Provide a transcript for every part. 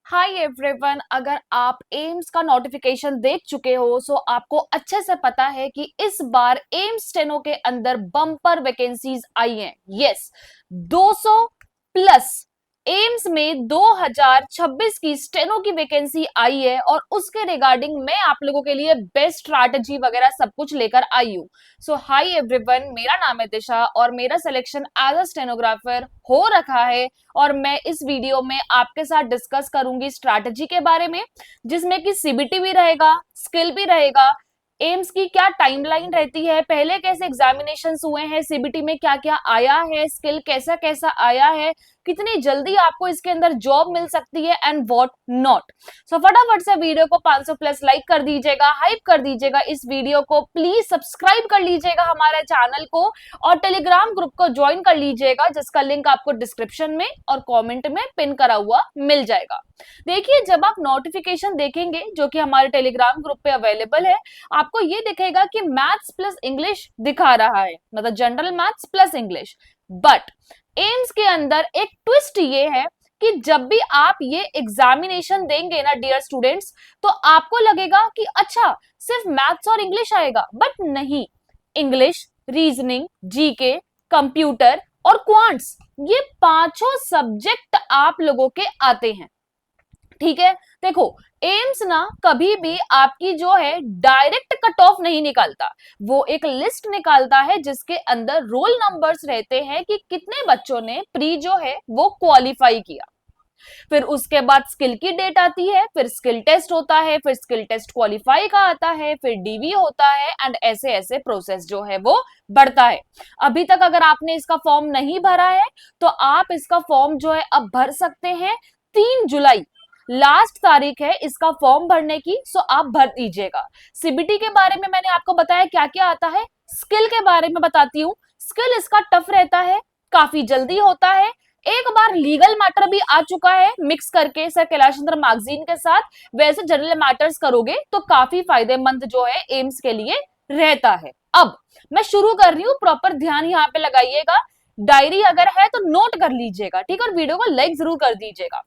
Hi everyone, अगर आप AIIMS का नोटिफिकेशन देख चुके हो सो आपको अच्छे से पता है कि इस बार एम्स स्टेनो के अंदर बम्पर वैकेंसीज आई हैं। यस, 200 प्लस एम्स में 2026 की स्टेनो की वैकेंसी आई है और उसके रिगार्डिंग मैं आप लोगों के लिए बेस्ट स्ट्रैटेजी वगैरह सब कुछ लेकर आई हूँ। सो हाय एवरीवन, मेरा नाम है दिशा और मेरा सिलेक्शन एज अ स्टेनोग्राफर हो रखा है और मैं इस वीडियो में आपके साथ डिस्कस करूंगी स्ट्रैटेजी के बारे में, जिसमें कि सीबीटी भी रहेगा, स्किल भी रहेगा, एम्स की क्या टाइमलाइन रहती है, पहले कैसे एग्जामिनेशंस हुए हैं, सीबीटी में क्या क्या आया है, स्किल कैसा कैसा आया है, कितनी जल्दी आपको इसके अंदर जॉब मिल सकती है एंड व्हाट नॉट। सो फटाफट से वीडियो को 500 प्लस लाइक कर दीजिएगा, हाइप कर दीजिएगा इस वीडियो को, प्लीज सब्सक्राइब कर लीजिएगा हमारे चैनल को और टेलीग्राम ग्रुप को ज्वाइन कर लीजिएगा, जिसका लिंक आपको डिस्क्रिप्शन में और कमेंट में पिन करा हुआ मिल जाएगा। देखिए, जब आप नोटिफिकेशन देखेंगे जो कि हमारे टेलीग्राम ग्रुप पे अवेलेबल है, आपको ये दिखेगा कि मैथ्स प्लस इंग्लिश दिखा रहा है, मतलब general maths plus English. But AIIMS के अंदर एक ट्विस्ट ये है कि जब भी आप ये एग्जामिनेशन देंगे ना डियर स्टूडेंट्स, तो आपको लगेगा कि अच्छा सिर्फ मैथ्स और इंग्लिश आएगा, बट नहीं। इंग्लिश, रीजनिंग, जीके, कंप्यूटर और क्वांट्स, ये पांचों सब्जेक्ट आप लोगों के आते हैं। ठीक है, देखो, एम्स ना कभी भी आपकी जो है डायरेक्ट कट ऑफ नहीं निकालता, वो एक लिस्ट निकालता है जिसके अंदर रोल नंबर्स रहते हैं कि कितने बच्चों ने प्री जो है वो क्वालिफाई किया। फिर उसके बाद स्किल की डेट आती है, फिर स्किल टेस्ट होता है, फिर स्किल टेस्ट क्वालिफाई का आता है, फिर डीवी होता है एंड ऐसे ऐसे प्रोसेस जो है वो बढ़ता है। अभी तक अगर आपने इसका फॉर्म नहीं भरा है तो आप इसका फॉर्म जो है अब भर सकते हैं। 3 जुलाई लास्ट तारीख है इसका फॉर्म भरने की, सो आप भर दीजिएगा। सीबीटी के बारे में मैंने आपको बताया क्या क्या आता है, स्किल के बारे में बताती हूँ। स्किल इसका टफ रहता है, काफी जल्दी होता है। एक बार लीगल मैटर भी आ चुका है मिक्स करके सर कैलाश चंद्र मैगजीन के साथ, वैसे जनरल मैटर्स करोगे तो काफी फायदेमंद जो है एम्स के लिए रहता है। अब मैं शुरू कर रही हूँ, प्रॉपर ध्यान यहाँ पे लगाइएगा, डायरी अगर है तो नोट कर लीजिएगा, ठीक है, और वीडियो को लाइक जरूर कर दीजिएगा।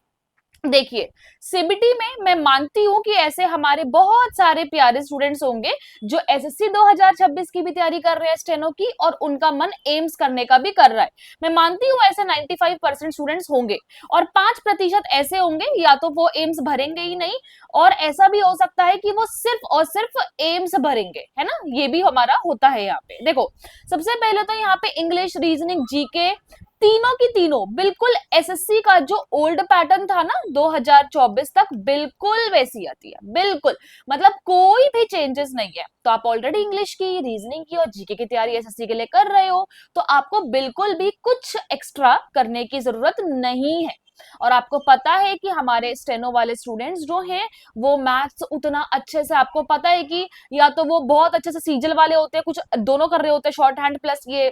देखिए, सीबीटी में मैं मानती हूं कि ऐसे हमारे बहुत सारे प्यारे स्टूडेंट्स होंगे जो एसएससी 2026 की भी तैयारी कर रहे हैं स्टेनो की, और उनका मन एम्स करने का भी कर रहा है। मैं मानती हूं ऐसे 95% स्टूडेंट्स होंगे और 5% ऐसे होंगे या तो वो एम्स भरेंगे ही नहीं, और ऐसा भी हो सकता है कि वो सिर्फ और सिर्फ एम्स भरेंगे, है ना, ये भी हमारा होता है। यहाँ पे देखो, सबसे पहले तो यहाँ पे इंग्लिश, रीजनिंग, जीके, तीनों की तीनों बिल्कुल एसएससी का जो ओल्ड पैटर्न था ना 2024 तक, बिल्कुल वैसी आती है, बिल्कुल, मतलब कोई भी चेंजेस नहीं है। तो आप ऑलरेडी इंग्लिश की, रीजनिंग की और जीके की तैयारी एसएससी के लिए कर रहे हो, तो आपको बिल्कुल भी कुछ एक्स्ट्रा करने की जरूरत नहीं है। और आपको पता है कि हमारे स्टेनो वाले स्टूडेंट्स जो हैं वो मैथ्स उतना अच्छे से, आपको पता है कि या तो वो बहुत अच्छे से सीजल वाले होते हैं, कुछ दोनों कर रहे होते हैं, शॉर्ट हैंड प्लस ये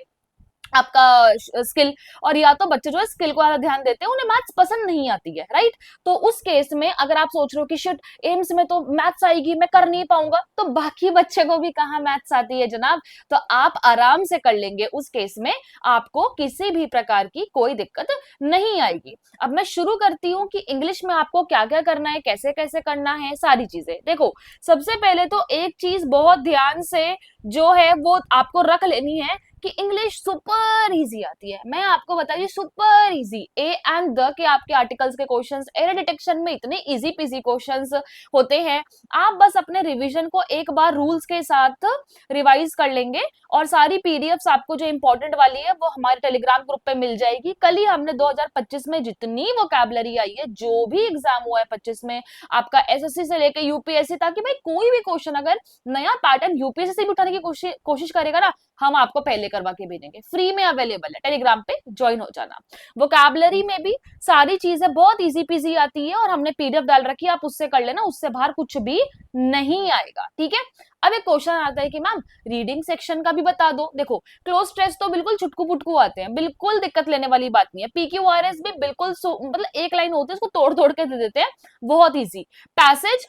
आपका स्किल, और या तो बच्चे जो है स्किल को ज्यादा ध्यान देते हैं, उन्हें मैथ्स पसंद नहीं आती है, राइट। तो उस केस में अगर आप सोच रहे हो कि शिट एम्स में तो मैथ्स आएगी, मैं कर नहीं पाऊंगा, तो बाकी बच्चे को भी कहाँ मैथ्स आती है जनाब, तो आप आराम से कर लेंगे। उस केस में आपको किसी भी प्रकार की कोई दिक्कत नहीं आएगी। अब मैं शुरू करती हूँ कि इंग्लिश में आपको क्या क्या करना है, कैसे कैसे करना है, सारी चीजें। देखो, सबसे पहले तो एक चीज बहुत ध्यान से जो है वो आपको रख लेनी है कि इंग्लिश सुपर इजी आती है। मैं आपको बताइए, super easy, A and the के आपके आर्टिकल्स के क्वेश्चंस, एरर डिटेक्शन में इतने इजी पीजी क्वेश्चंस होते हैं। आप बस अपने रिवीजन को एक बार रूल्स के साथ रिवाइज कर लेंगे और सारी पीडीएफ्स आपको जो इंपॉर्टेंट वाली है वो हमारे टेलीग्राम ग्रुप पे मिल जाएगी। कल ही हमने 2025 में जितनी वोकैबुलरी आई है, जो भी एग्जाम हुआ है 25 में, आपका एसएससी से लेकर यूपीएससी, ताकि भाई कोई भी क्वेश्चन अगर नया पैटर्न यूपीएससी से भी उठाने की कोशिश करेगा ना, हम आपको पहले करवा के भेजेंगे, फ्री में अवेलेबल है, टेलीग्राम पे ज्वाइन हो जाना। वोकैबुलरी में भी सारी चीजें बहुत इजी पीजी आती है और हमने पीडीएफ डाल रखी है, आप उससे कर लेना, उससे बाहर कुछ भी नहीं आएगा, ठीक है। अब एक क्वेश्चन आता है कि मैम रीडिंग सेक्शन का भी बता दो। देखो, क्लोज टेस्ट तो बिल्कुल छुटकू पुटकू आते हैं, बिल्कुल दिक्कत लेने वाली बात नहीं है। पीक्यूआरएस भी बिल्कुल मतलब एक लाइन होती है, उसको तोड़ तोड़ के दे देते हैं, बहुत इजी। पैसेज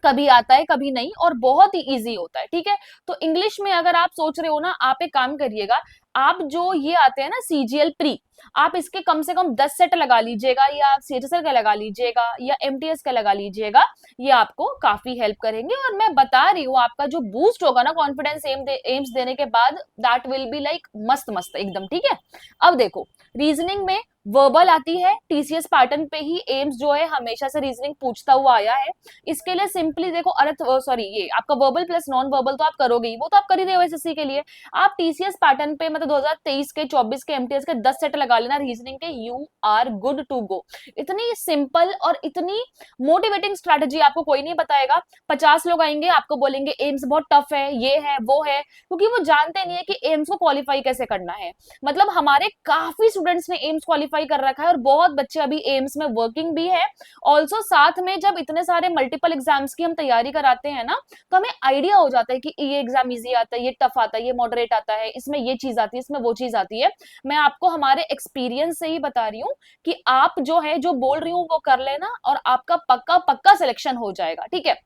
कभी आता है कभी नहीं, और बहुत ही इजी होता है, ठीक है। तो इंग्लिश में अगर आप सोच रहे हो ना, आप एक काम करिएगा, आप जो ये आते हैं ना सीजीएल प्री, आप इसके कम से कम 10 सेट लगा लीजिएगा, या आप सीएचएसएल का लगा लीजिएगा, या एमटीएस का लगा लीजिएगा। ये आपको काफी हेल्प करेंगे। और मैं बता रही हूँ, आपका जो बूस्ट होगा ना कॉन्फिडेंस एम्स देने के बाद, दैट विल बी लाइक मस्त मस्त एकदम, ठीक है। अब देखो, रीजनिंग में वर्बल आती है, टीसीएस पैटर्न पे ही एम्स जो है हमेशा से रीजनिंग पूछता हुआ आया है। इसके लिए सिंपली देखो, अर्थ सॉरी, ये आपका वर्बल प्लस नॉन वर्बल तो आप करोगे ही, वो तो आप कर ही रहे हो एसएससी के लिए। आप टीसीएस पैटर्न पे मतलब 2023 के 24 के एमटीएस के 10 सेट लगा लेना रीजनिंग के, you are good to go. इतनी सिंपल और इतनी मोटिवेटिंग स्ट्रैटेजी आपको कोई नहीं बताएगा। 50 लोग आएंगे आपको बोलेंगे एम्स बहुत टफ है, ये है वो है, क्योंकि वो जानते नहीं है कि एम्स को क्वालिफाई कैसे करना है। मतलब हमारे काफी स्टूडेंट्स ने एम्स क्वालिफाई कर रखा है, और बहुत बच्चे अभी एम्स में वर्किंग भी है। ऑल्सो साथ में जब इतने सारे मल्टीपल एग्जाम्स की हम तैयारी कराते हैं ना, तो हमें आइडिया हो जाता है कि ये एग्जाम इजी आता है, ये टफ आता है, ये मॉडरेट आता है, इसमें ये चीज आती है, इसमें वो चीज आती है। मैं आपको हमारे एक्सपीरियंस से ही बता रही हूँ कि आप जो है जो बोल रही हूँ वो कर लेना, और आपका पक्का पक्का सिलेक्शन हो जाएगा, ठीक है।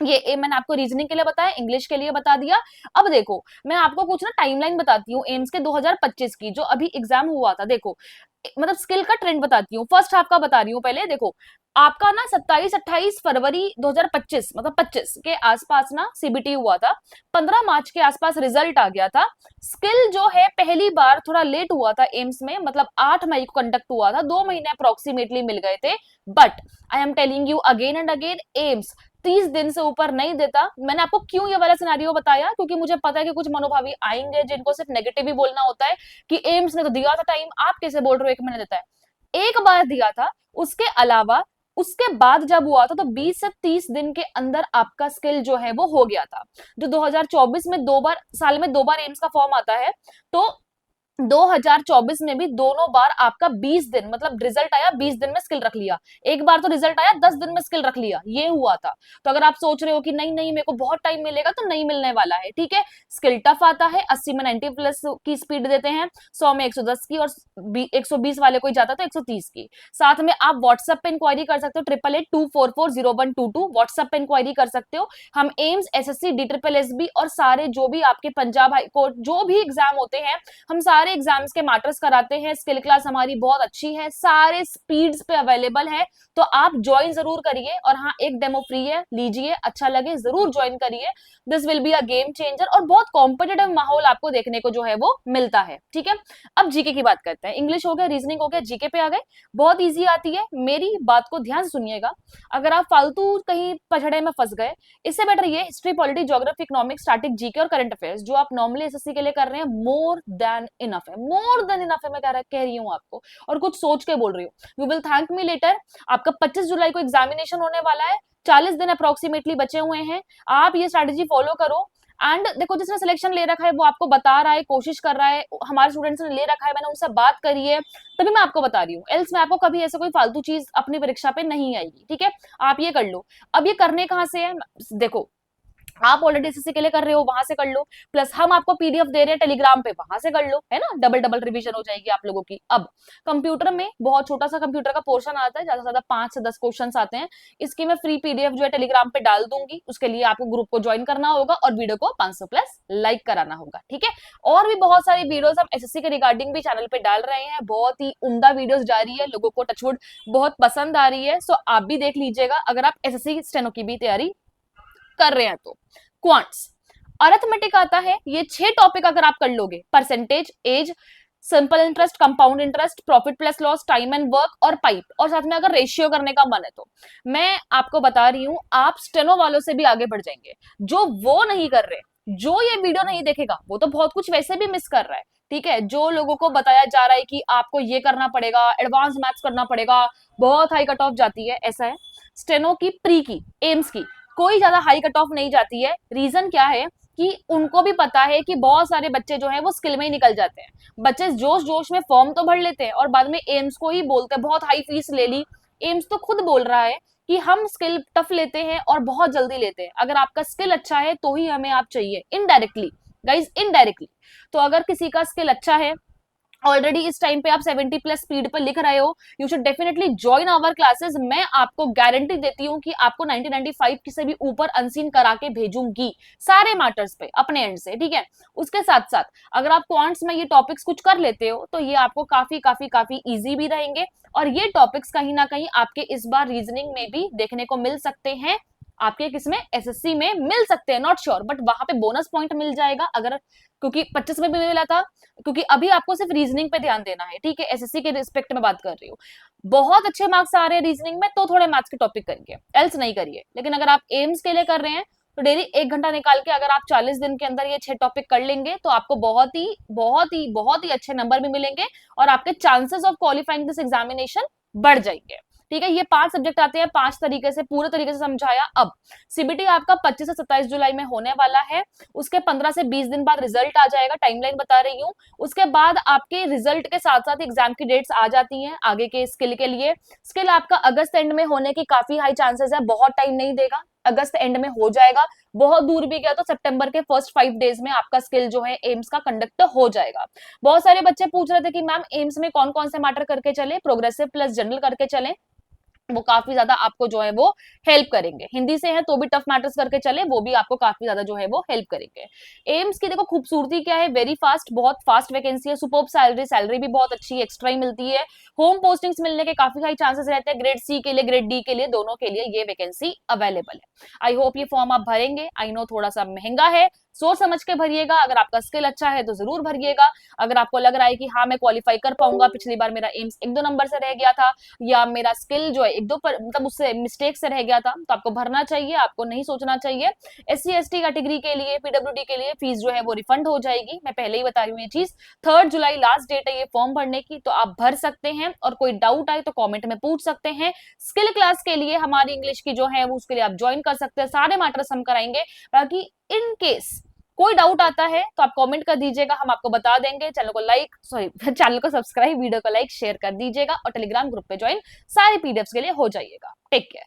ये मैंने आपको रीजनिंग के लिए बताया, इंग्लिश के लिए बता दिया। अब देखो, मैं आपको कुछ ना टाइमलाइन बताती हूँ एम्स के 2025 की, जो अभी एग्जाम हुआ था। देखो, मतलब स्किल का ट्रेंड बताती हूँ, फर्स्ट हाफ का बता रही हूँ पहले। देखो, आपका ना 27-28 फरवरी 2025 मतलब 25 के आसपास ना सीबीटी हुआ था। 15 मार्च के आसपास रिजल्ट आ गया था। स्किल जो है पहली बार थोड़ा लेट हुआ था एम्स में, मतलब 8 मई को कंडक्ट हुआ था, 2 महीने अप्रोक्सीमेटली मिल गए थे। But I am telling you again and again, AIIMS 30 दिन से ऊपर नहीं देता। मैंने आपको क्यों ये वाला सिनेरियो बताया, क्योंकि मुझे पता है कि कुछ मनोभावी आएंगे जिनको सिर्फ नेगेटिव ही बोलना होता है कि एम्स ने तो दिया था टाइम, आप कैसे बोल रहे हो 1 महीने देता है। एक बार दिया था, उसके अलावा उसके बाद जब हुआ था तो 20 से 30 दिन के अंदर आपका स्किल जो है वो हो गया था। जो 2024 में 2 बार, साल में 2 बार एम्स का फॉर्म आता है, तो 2024 में भी दोनों बार आपका 20 दिन, मतलब रिजल्ट आया 20 दिन में स्किल रख लिया। एक बार तो रिजल्ट आया 10 दिन में स्किल रख लिया, ये हुआ था। तो अगर आप सोच रहे हो कि नहीं नहीं मेरे को बहुत टाइम मिलेगा, तो नहीं मिलने वाला है, ठीक है। स्किल टफ आता है, 80 में 90 प्लस की स्पीड देते हैं, 100 में 110 की, और 120 वाले कोई जाता तो 130 की। साथ में आप व्हाट्सएप पे इंक्वायरी कर सकते हो, 8882440122 व्हाट्सएप पे इंक्वायरी कर सकते हो। हम एम्स, एसएससी, DSSB और सारे जो भी आपके पंजाब हाई कोर्ट जो भी एग्जाम होते हैं, हम सारे एग्जाम्स के मैटर्स कराते हैं। स्किल क्लास हमारी बहुत अच्छी है, सारे स्पीड्स पे अवेलेबल है, तो आप ज्वाइन जरूर करिए। और हाँ, एक डेमो फ्री है, लीजिए, अच्छा लगे जरूर ज्वाइन करिए। This will be a game changer, और बहुत कॉम्पिटिटिव माहौल आपको देखने को जो है वो मिलता है, ठीक है। अब जीके की बात करते हैं। इंग्लिश हो गया, रीजनिंग हो गया, जीके पे आ गए। बहुत ईजी आती है, मेरी बात को ध्यान से सुनिएगा। अगर आप फालतू कहीं पछड़े में फंस गए, इससे बेटर ये history, polity, geography, economics, static, GK और करंट अफेयर्स जो आप नॉर्मली एसएससी के लिए कर रहे हैं, मोर देन इनफ है, मोर देन इनफ है। मैं कह रही हूँ आपको, और कुछ सोच के बोल रही हूँ। You will thank me later. आपका 25 जुलाई को एग्जामिनेशन होने वाला है, 40 दिन अप्रोक्सीमेटली बचे हुए हैं। आप ये स्ट्रैटेजी फॉलो करो। एंड देखो, जिसने सिलेक्शन ले रखा है वो आपको बता रहा है, कोशिश कर रहा है, हमारे स्टूडेंट्स ने ले रखा है, मैंने उनसे बात करी है, तभी मैं आपको बता रही हूँ। एल्स में आपको कभी ऐसे कोई फालतू चीज अपनी परीक्षा पे नहीं आएगी, ठीक है। आप ये कर लो। अब ये करने कहाँ से है, देखो, आप ऑलरेडी एसएससी के लिए कर रहे हो, वहां से कर लो, प्लस हम आपको पीडीएफ दे रहे हैं टेलीग्राम पे, वहां से कर लो, है ना। डबल डबल रिवीजन हो जाएगी आप लोगों की। अब कंप्यूटर में बहुत छोटा सा कंप्यूटर का पोर्शन आता है, ज्यादा से ज्यादा 5 से 10 क्वेश्चन आते हैं। इसकी मैं फ्री पीडीएफ जो है टेलीग्राम पे डाल दूंगी। उसके लिए आपको ग्रुप को ज्वाइन करना होगा और वीडियो को 500 प्लस लाइक कराना होगा, ठीक है। और भी बहुत सारी वीडियोस हम एसएससी के रिगार्डिंग भी चैनल पे डाल रहे हैं, बहुत ही उम्दा वीडियोस जा रही है, लोगों को टचवुड बहुत पसंद आ रही है। सो आप भी देख लीजिएगा अगर आप एसएससी स्टेनो की भी तैयारी कर रहे हैं तो। क्वांट्स, अरिथमेटिक आता है, ये 6 टॉपिक अगर आप कर लोगे, percentage, age, simple interest, compound interest, profit plus loss, time and work और पाइप, और साथ में अगर रेशियो करने का मन है तो मैं आपको बता रही हूं, आप स्टेनो वालों से भी आगे बढ़ जाएंगे। जो वो नहीं कर रहे, जो ये वीडियो नहीं देखेगा, वो तो बहुत कुछ वैसे भी मिस कर रहा है, ठीक है। जो लोगों को बताया जा रहा है कि आपको ये करना पड़ेगा, एडवांस मैथ्स करना पड़ेगा, बहुत हाई कट ऑफ जाती है, ऐसा है। स्टेनो की, प्री की, एम्स की कोई ज्यादा हाई कट ऑफ नहीं जाती है। रीजन क्या है कि उनको भी पता है कि बहुत सारे बच्चे जो हैं वो स्किल में ही निकल जाते हैं। बच्चे जोश जोश में फॉर्म तो भर लेते हैं और बाद में एम्स को ही बोलते हैं बहुत हाई फीस ले ली। एम्स तो खुद बोल रहा है कि हम स्किल टफ लेते हैं और बहुत जल्दी लेते हैं, अगर आपका स्किल अच्छा है तो ही हमें आप चाहिए, इनडायरेक्टली गाइज, इनडायरेक्टली। तो अगर किसी का स्किल अच्छा है ऑलरेडी इस टाइम पे आप 70 प्लस स्पीड पर लिख रहे हो, you should definitely join our classes. मैं आपको गारंटी देती हूँ कि आपको 1995 की से भी ऊपर अनसीन करा के भेजूंगी सारे मैटर्स पे अपने एंड से, ठीक है। उसके साथ साथ अगर आप क्वांट्स में ये टॉपिक्स कुछ कर लेते हो तो ये आपको काफी काफी काफी इजी भी रहेंगे, और ये टॉपिक्स कहीं ना कहीं आपके इस बार रीजनिंग में भी देखने को मिल सकते हैं, आपके किसमें एसएससी में मिल सकते हैं, नॉट श्योर, बट वहां पे बोनस पॉइंट मिल जाएगा अगर, क्योंकि 25 में भी मिला था, क्योंकि अभी आपको सिर्फ रीजनिंग पे ध्यान देना है, ठीक है, एसएससी के रिस्पेक्ट में बात कर रही हूँ। बहुत अच्छे मार्क्स आ रहे हैं रीजनिंग में तो थोड़े मैथ्स के टॉपिक करिए, एल्स नहीं करिए। लेकिन अगर आप एम्स के लिए कर रहे हैं तो डेली 1 घंटा निकाल के अगर आप 40 दिन के अंदर ये 6 टॉपिक कर लेंगे तो आपको बहुत ही बहुत ही बहुत ही अच्छे नंबर भी मिलेंगे, और आपके chances of qualifying this examination बढ़ जाएंगे, ठीक है। ये 5 सब्जेक्ट आते हैं, 5 तरीके से पूरे तरीके से समझाया। अब सीबीटी आपका 25 से 27 जुलाई में होने वाला है, उसके 15 से 20 दिन बाद रिजल्ट आ जाएगा, टाइमलाइन बता रही हूँ। उसके बाद आपके रिजल्ट के साथ साथ एग्जाम की डेट्स आ जाती हैं आगे के स्किल के लिए। स्किल आपका अगस्त एंड में होने की काफी हाई चांसेस है, बहुत टाइम नहीं देगा, अगस्त एंड में हो जाएगा। बहुत दूर भी गया तो सितंबर के फर्स्ट 5 डेज में आपका स्किल जो है एम्स का कंडक्ट हो जाएगा। बहुत सारे बच्चे पूछ रहे थे कि मैम एम्स में कौन कौन से मैटर करके चले, प्रोग्रेसिव प्लस जनरल करके चले, वो काफी ज्यादा आपको जो है वो हेल्प करेंगे। हिंदी से है तो भी टफ मैटर्स करके चले, वो भी आपको काफी ज्यादा जो है वो हेल्प करेंगे। एम्स की देखो खूबसूरती क्या है, वेरी फास्ट, बहुत फास्ट वैकेंसी है, सुपर्ब सैलरी, सैलरी भी बहुत अच्छी है, एक्स्ट्रा ही मिलती है। होम पोस्टिंग्स मिलने के काफी हाई चांसेस रहते हैं, ग्रेड सी के लिए, ग्रेड डी के लिए, दोनों के लिए ये वैकेंसी अवेलेबल है। आई होप ये फॉर्म आप भरेंगे। आई नो थोड़ा सा महंगा है, सोच समझ के भरिएगा। अगर आपका स्किल अच्छा है तो जरूर भरिएगा। अगर आपको लग रहा है कि हाँ मैं क्वालिफाई कर पाऊंगा, पिछली बार मेरा एम्स 1-2 नंबर से रह गया था, या मेरा स्किल जो है 1-2 पर मतलब उससे मिस्टेक से रह गया था, तो आपको भरना चाहिए, आपको नहीं सोचना चाहिए। एससी एसटी कैटेगरी के लिए, पीडब्ल्यूडी के लिए फीस जो है वो रिफंड हो जाएगी, मैं पहले ही बता रही हूँ ये चीज। 3 जुलाई लास्ट डेट है ये फॉर्म भरने की, तो आप भर सकते हैं, और कोई डाउट आए तो कॉमेंट में पूछ सकते हैं। स्किल क्लास के लिए हमारी इंग्लिश की जो है वो उसके लिए आप ज्वाइन कर सकते हैं, सारे मैटर्स हम कराएंगे। बाकी इन केस कोई डाउट आता है तो आप कमेंट कर दीजिएगा, हम आपको बता देंगे। चैनल को लाइक सॉरी चैनल को सब्सक्राइब, वीडियो को लाइक शेयर कर दीजिएगा, और टेलीग्राम ग्रुप पे ज्वाइन सारे पीडीएफ्स के लिए हो जाइएगा। Take care.